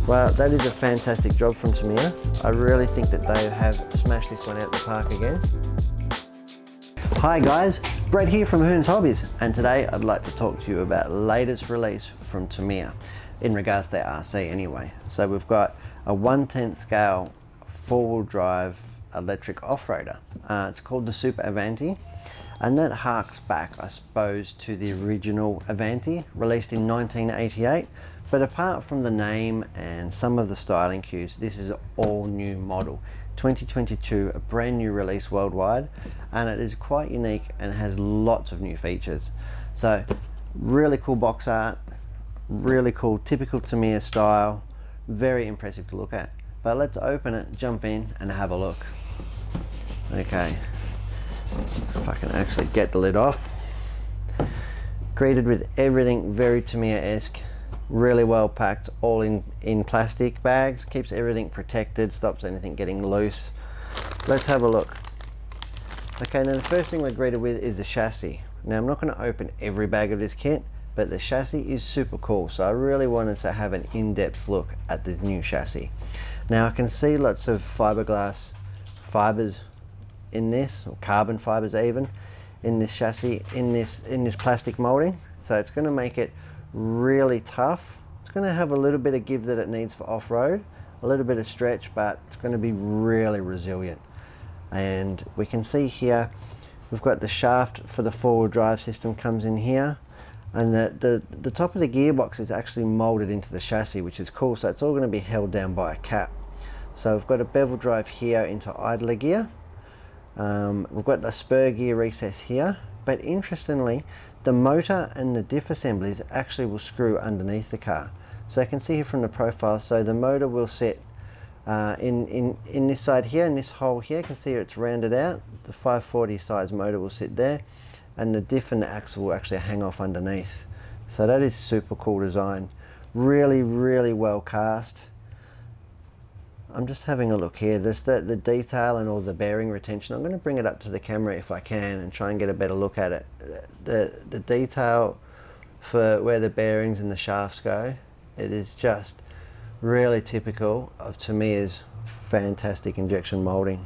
Well, that is a fantastic job from Tamiya. I really think that they have smashed this one out the park again. Hi guys, Brett here from Hearns Hobbies, and today I'd like to talk to you about the latest release from Tamiya, in regards to their RC anyway. So we've got a 1/10 scale four-wheel drive electric off-roader. It's called the Super Avante, and that harks back, I suppose, to the original Avante, released in 1988. But apart from the name and some of the styling cues, this is an all new model. 2022, a brand new release worldwide, and it is quite unique and has lots of new features. So really cool box art, really cool, typical Tamiya style, very impressive to look at. But let's open it, jump in and have a look. Okay, if I can actually get the lid off. Greeted with everything very Tamiya-esque. Really well packed, all in plastic bags, keeps everything protected, stops anything getting loose. Let's have a look. Okay, now the first thing we're greeted with is the chassis. Now I'm not going to open every bag of this kit, but the chassis is super cool, so I really wanted to have an in-depth look at the new chassis. Now I can see lots of fiberglass fibers in this, or carbon fibers even, in this chassis, in this plastic molding, so it's going to make it really tough. It's going to have a little bit of give that it needs for off-road, a little bit of stretch, but it's going to be really resilient. And we can see here we've got the shaft for the four-wheel drive system comes in here, and the top of the gearbox is actually molded into the chassis, which is cool. So it's all going to be held down by a cap. So we've got a bevel drive here into idler gear. We've got the spur gear recess here, but interestingly the motor and the diff assemblies actually will screw underneath the car. So I can see here from the profile, so the motor will sit in this side here, in this hole here. You can see it's rounded out. The 540 size motor will sit there, and the diff and the axle will actually hang off underneath. So that is super cool design. Really well cast. I'm just having a look here, just the detail and all the bearing retention. I'm going to bring it up to the camera if I can and try and get a better look at it. The detail for where the bearings and the shafts go, it is just really typical of Tamiya's fantastic injection molding.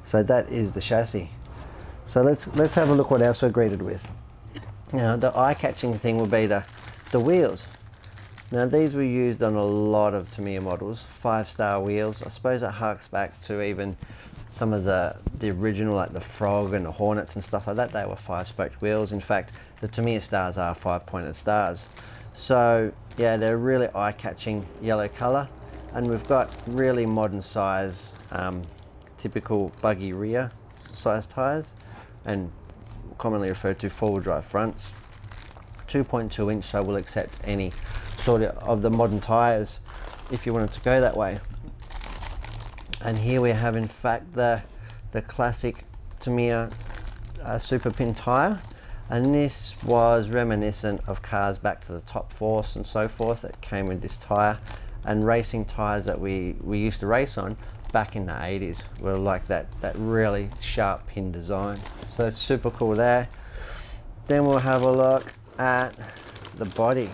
So that is the chassis. So let's have a look what else we're greeted with. Now the eye-catching thing will be the wheels. Now these were used on a lot of Tamiya models, 5-star wheels. I suppose it harks back to even some of the original, like the Frog and the Hornets and stuff like that. They were 5-spoked wheels. In fact, the Tamiya stars are 5-pointed stars. So yeah, they're really eye-catching yellow color, and we've got really modern size, typical buggy rear size tires, and commonly referred to four-wheel drive fronts. 2.2 inch, so we'll accept any sort of the modern tires if you wanted to go that way. And here we have in fact the classic Tamiya super pin tire, and this was reminiscent of cars back to the Top Force and so forth that came with this tire, and racing tires that we used to race on back in the 80s were like that really sharp pin design. So it's super cool there. Then we'll have a look at the body.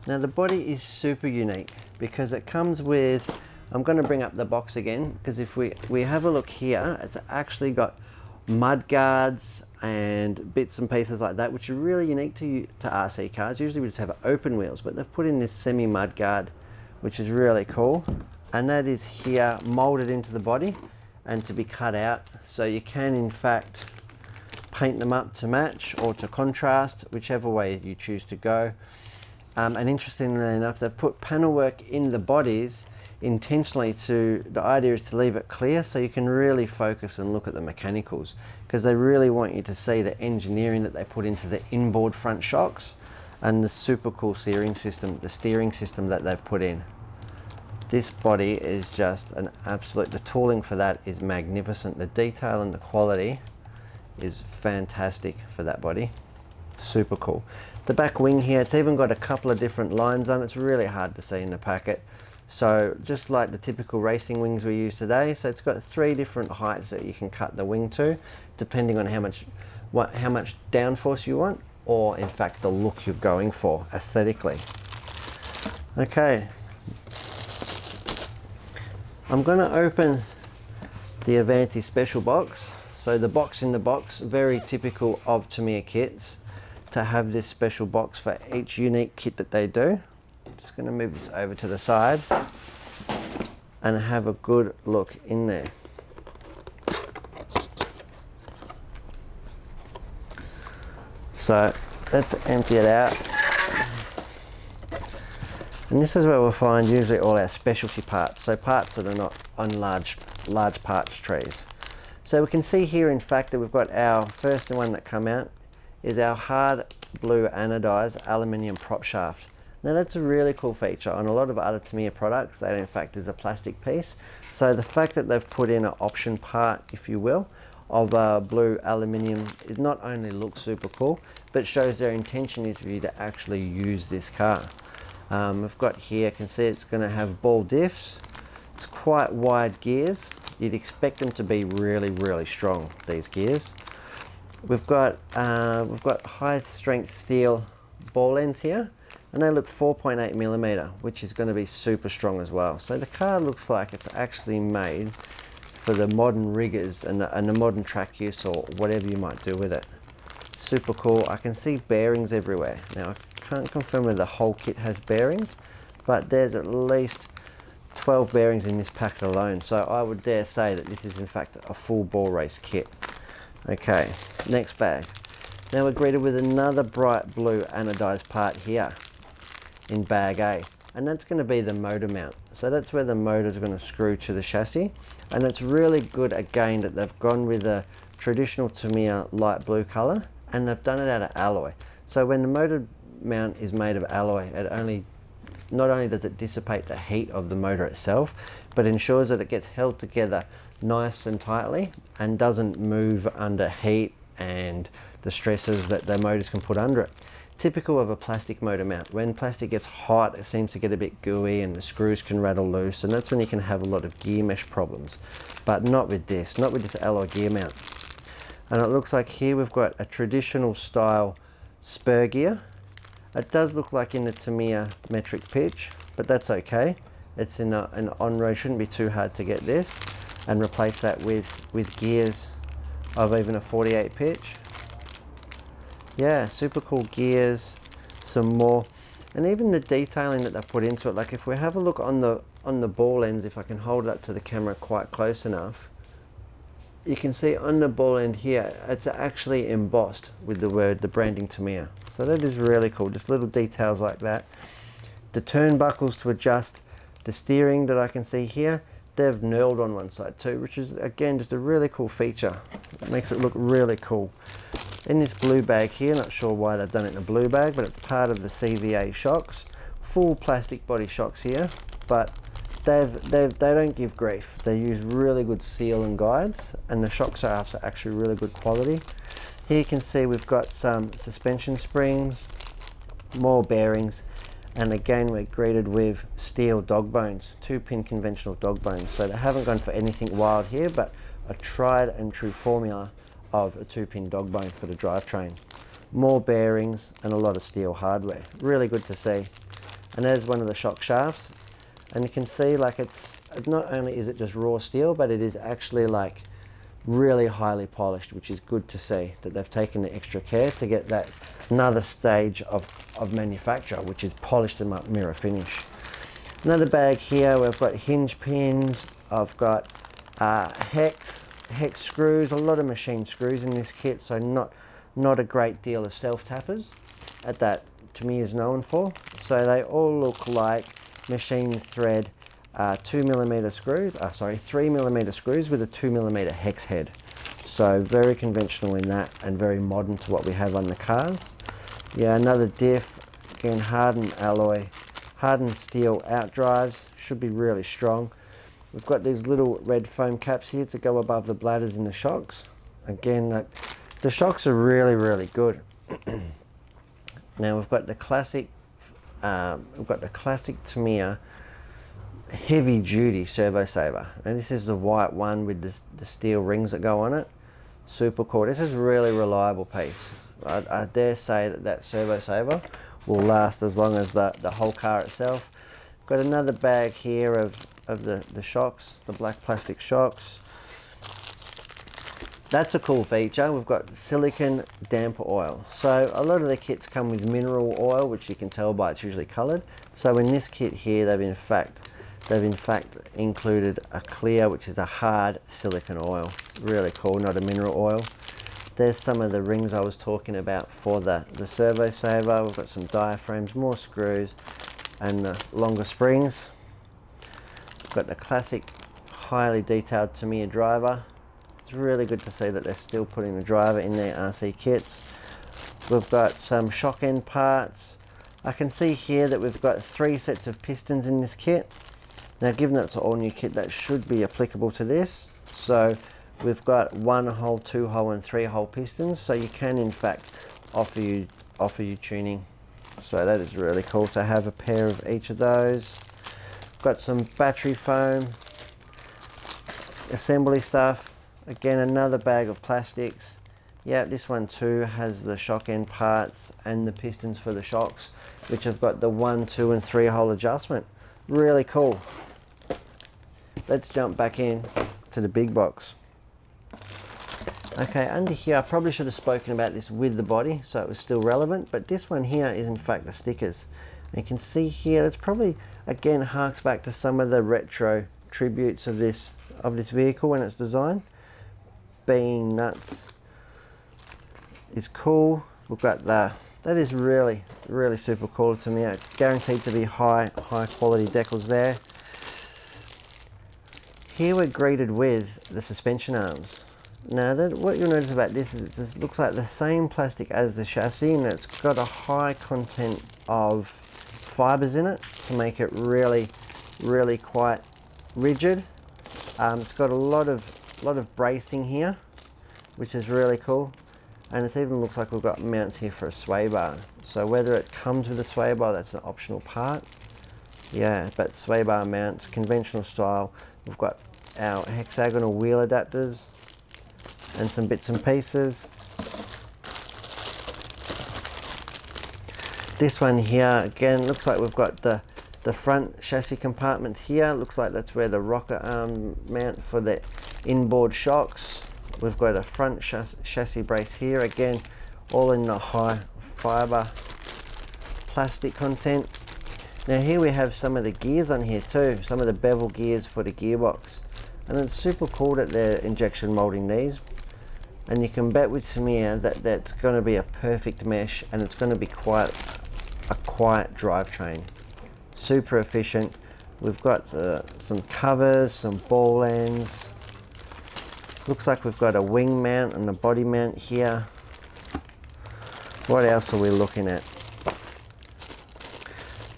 Now the body is super unique because it comes with, I'm going to bring up the box again, because if we have a look here, it's actually got mud guards and bits and pieces like that, which are really unique to RC cars. Usually we just have open wheels, but they've put in this semi mud guard, which is really cool, and that is here molded into the body and to be cut out, so you can in fact paint them up to match or to contrast, whichever way you choose to go. And interestingly enough, they've put panel work in the bodies intentionally. The idea is to leave it clear so you can really focus and look at the mechanicals, because they really want you to see the engineering that they put into the inboard front shocks and the super cool steering system that they've put in. This body is just an absolute, the tooling for that is magnificent. The detail and the quality is fantastic for that body. Super cool. The back wing here, it's even got a couple of different lines on it. It's really hard to see in the packet. So just like the typical racing wings we use today, so it's got 3 different heights that you can cut the wing to, depending on how much downforce you want, or in fact the look you're going for aesthetically. Okay, I'm going to open the Avante special box. So the box in the box, very typical of Tamiya kits to have this special box for each unique kit that they do. I'm just going to move this over to the side and have a good look in there. So let's empty it out. And this is where we'll find usually all our specialty parts, so parts that are not on large parts trees. So we can see here in fact that we've got our first one that come out is our hard blue anodized aluminium prop shaft. Now that's a really cool feature. On a lot of other Tamiya products that in fact is a plastic piece. So the fact that they've put in an option part, if you will, of blue aluminium is not only looks super cool, but shows their intention is for you to actually use this car. We've got here, you can see it's going to have ball diffs. It's quite wide gears. You'd expect them to be really strong, these gears. We've got high strength steel ball ends here, and they look 4.8 millimeter, which is going to be super strong as well. So the car looks like it's actually made for the modern riggers and the modern track use or whatever you might do with it. Super cool. I can see bearings everywhere. Now I can't confirm whether the whole kit has bearings, but there's at least 12 bearings in this packet alone, so I would dare say that this is in fact a full ball race kit. Okay, next bag. Now we're greeted with another bright blue anodized part here in bag A, and that's going to be the motor mount. So that's where the motor is going to screw to the chassis, and it's really good again that they've gone with a traditional Tamiya light blue color and they've done it out of alloy. So when the motor mount is made of alloy, it not only does it dissipate the heat of the motor itself, but ensures that it gets held together nice and tightly and doesn't move under heat and the stresses that the motors can put under it. Typical of a plastic motor mount. When plastic gets hot, it seems to get a bit gooey and the screws can rattle loose, and that's when you can have a lot of gear mesh problems. But not with this alloy gear mount. And it looks like here we've got a traditional style spur gear. It does look like in the Tamiya metric pitch, but that's okay. It's in an on-road, shouldn't be too hard to get this, and replace that with gears of even a 48 pitch. Yeah, super cool gears, some more, and even the detailing that they put into it. Like if we have a look on the ball ends, if I can hold it up to the camera quite close enough, you can see on the ball end here, it's actually embossed with the branding Tamiya. So that is really cool, just little details like that. The turnbuckles to adjust the steering that I can see here, they've knurled on one side too, which is again just a really cool feature. It makes it look really cool. In this blue bag here, not sure why they've done it in a blue bag, but it's part of the CVA shocks. Full plastic body shocks here, but they don't give grief. They use really good seal and guides, and the shock shafts are actually really good quality. Here you can see we've got some suspension springs, more bearings, and again we're greeted with steel dog bones, 2-pin conventional dog bones. So they haven't gone for anything wild here, but a tried and true formula of a 2-pin dog bone for the drivetrain. More bearings and a lot of steel hardware. Really good to see. And there's one of the shock shafts. And you can see like it's not only is it just raw steel, but it is actually like really highly polished, which is good to see that they've taken the extra care to get that another stage of manufacture, which is polished and mirror finish. Another bag here, we've got hinge pins, I've got hex screws, a lot of machine screws in this kit, so not a great deal of self-tappers that Tamiya is known for. So they all look like machine thread 3mm screws with a 2mm hex head. So very conventional in that and very modern to what we have on the cars. Yeah, another diff, again hardened alloy, hardened steel outdrives, should be really strong. We've got these little red foam caps here to go above the bladders in the shocks. Again, the shocks are really good. Now we've got the classic Tamiya heavy duty servo saver, and this is the white one with the steel rings that go on it. Super cool. This is a really reliable piece. I dare say that servo saver will last as long as the whole car itself. Got another bag here of of the shocks, the black plastic shocks. That's a cool feature. We've got silicone damper oil. So a lot of the kits come with mineral oil, which you can tell by it's usually coloured. So in this kit here, they've in fact included a clear, which is a hard silicone oil. Really cool, not a mineral oil. There's some of the rings I was talking about for the servo saver. We've got some diaphragms, more screws, and the longer springs. We've got the classic, highly detailed Tamiya driver. It's really good to see that they're still putting the driver in their RC kits. We've got some shock end parts. I can see here that we've got 3 sets of pistons in this kit. Now, given that it's an all new kit, that should be applicable to this. So we've got 1-hole, 2-hole and 3-hole pistons. So you can in fact offer you tuning. So that is really cool to have a pair of each of those. Got some battery foam, assembly stuff. Again, another bag of plastics. Yeah, this one too has the shock end parts and the pistons for the shocks, which have got the 1, 2 and 3-hole adjustment. Really cool. Let's jump back in to the big box. Okay, under here I probably should have spoken about this with the body so it was still relevant, but this one here is in fact the stickers. And you can see here that's probably again harks back to some of the retro tributes of this vehicle when it's designed. Being nuts is cool. We've got that is really super cool to me. Guaranteed to be high quality decals there. Here we're greeted with the suspension arms. Now what you'll notice about this is it looks like the same plastic as the chassis, and it's got a high content of fibers in it to make it really quite rigid. It's got a lot of bracing here, which is really cool, and it even looks like we've got mounts here for a sway bar. So whether it comes with a sway bar, that's an optional part. Yeah, but sway bar mounts, conventional style. We've got our hexagonal wheel adapters and some bits and pieces. This one here again looks like we've got the front chassis compartment here. Looks like that's where the rocker arm mount for the inboard shocks. We've got a front chassis brace here, again all in the high fiber plastic content. Now here we have some of the gears on here too, some of the bevel gears for the gearbox, and it's super cool that they're injection molding these, and you can bet with Tamiya that that's going to be a perfect mesh, and it's going to be quite a quiet drivetrain. Super efficient. We've got some covers, some ball ends. Looks like we've got a wing mount and a body mount here. What else are we looking at?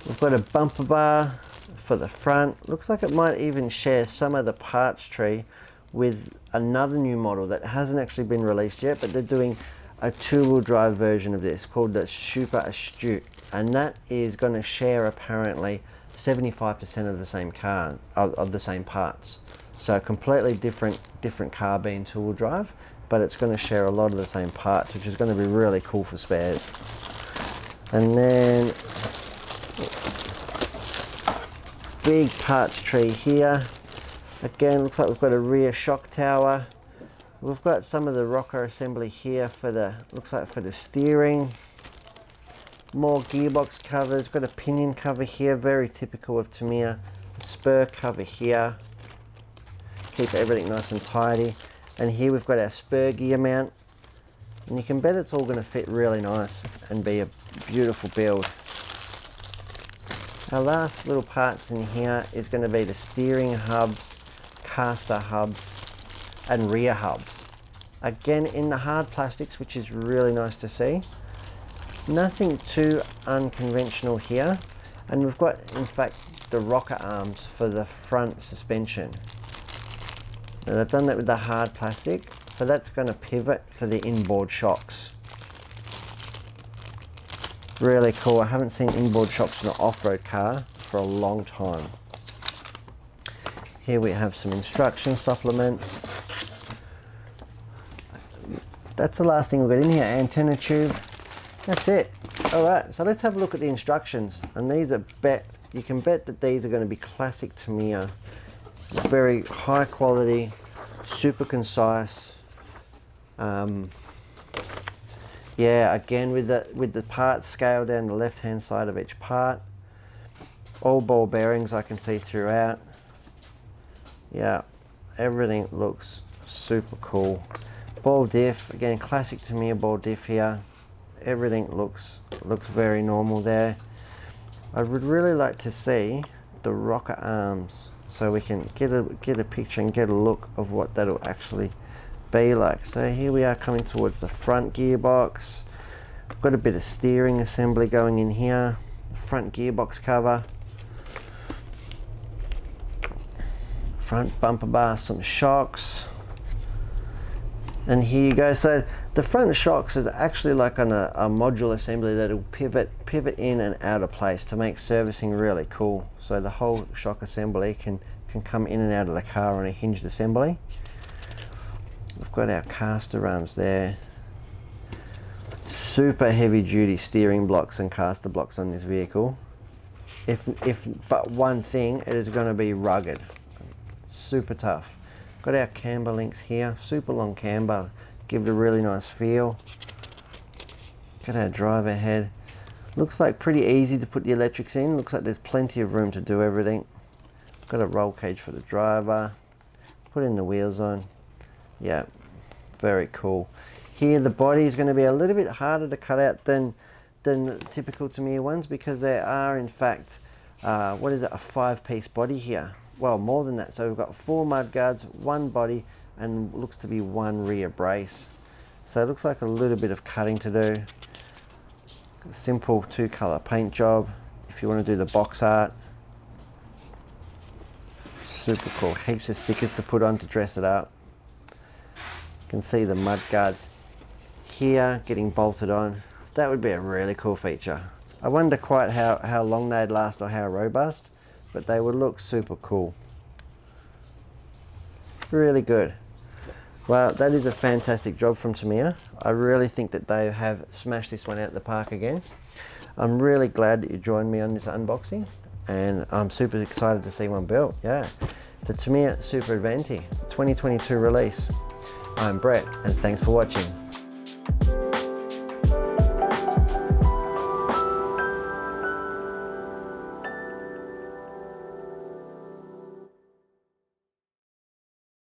We've got a bumper bar for the front. Looks like it might even share some of the parts tree with another new model that hasn't actually been released yet, but they're doing a 2-wheel drive version of this called the Super Astute, and that is going to share apparently 75% of the same car, of the same parts. So a completely different car being 2-wheel drive, but it's going to share a lot of the same parts, which is going to be really cool for spares. And then big parts tree here. Again, looks like we've got a rear shock tower. We've got some of the rocker assembly here for the, looks like for the steering. More gearbox covers. Got a pinion cover here, very typical of Tamiya. Spur cover here. Keep everything nice and tidy. And here we've got our spur gear mount. And you can bet it's all going to fit really nice and be a beautiful build. Our last little parts in here is going to be the steering hubs, caster hubs and rear hubs. Again in the hard plastics, which is really nice to see. Nothing too unconventional here. And we've got in fact the rocker arms for the front suspension. Now they've done that with the hard plastic, so that's going to pivot for the inboard shocks. Really cool. I haven't seen inboard shocks in an off-road car for a long time. Here we have some instruction supplements. That's the last thing we've got in here. Antenna tube. That's it. Alright, so let's have a look at the instructions. And these are you can bet that these are going to be classic Tamiya. Very high quality, super concise. Yeah, again with the parts scale down the left hand side of each part. All ball bearings I can see throughout. Yeah, everything looks super cool. Ball diff, again classic Tamiya ball diff here. Everything looks very normal there. I would really like to see the rocker arms so we can get a picture and get a look of what that'll actually be like. So here we are coming towards the front gearbox. I've got a bit of steering assembly going in here. The front gearbox cover. Front bumper bar, some shocks. And here you go. So the front shocks is actually like on a module assembly that'll pivot in and out of place to make servicing really cool. So the whole shock assembly can come in and out of the car on a hinged assembly. We've got our caster arms there. Super heavy duty steering blocks and caster blocks on this vehicle. If but one thing, it is going to be rugged. Super tough. Got our camber links here, super long camber, give it a really nice feel. Got our driver head. Looks like pretty easy to put the electrics in. Looks like there's plenty of room to do everything. Got a roll cage for the driver. Put in the wheels on. Yeah, very cool. Here the body is going to be a little bit harder to cut out than typical Tamiya ones, because there are in fact, what is it, a 5-piece body here. Well, more than that. So we've got 4 mudguards, 1 body, and looks to be 1 rear brace. So it looks like a little bit of cutting to do. A simple 2-color paint job if you want to do the box art. Super cool. Heaps of stickers to put on to dress it up. You can see the mudguards here getting bolted on. That would be a really cool feature. I wonder quite how long they'd last or how robust, but they would look super cool. Really good. Well, that is a fantastic job from Tamiya. I really think that they have smashed this one out the park again. I'm really glad that you joined me on this unboxing, and I'm super excited to see one built. Yeah, the Tamiya Super Avante 2022 release. I'm Brett, and thanks for watching.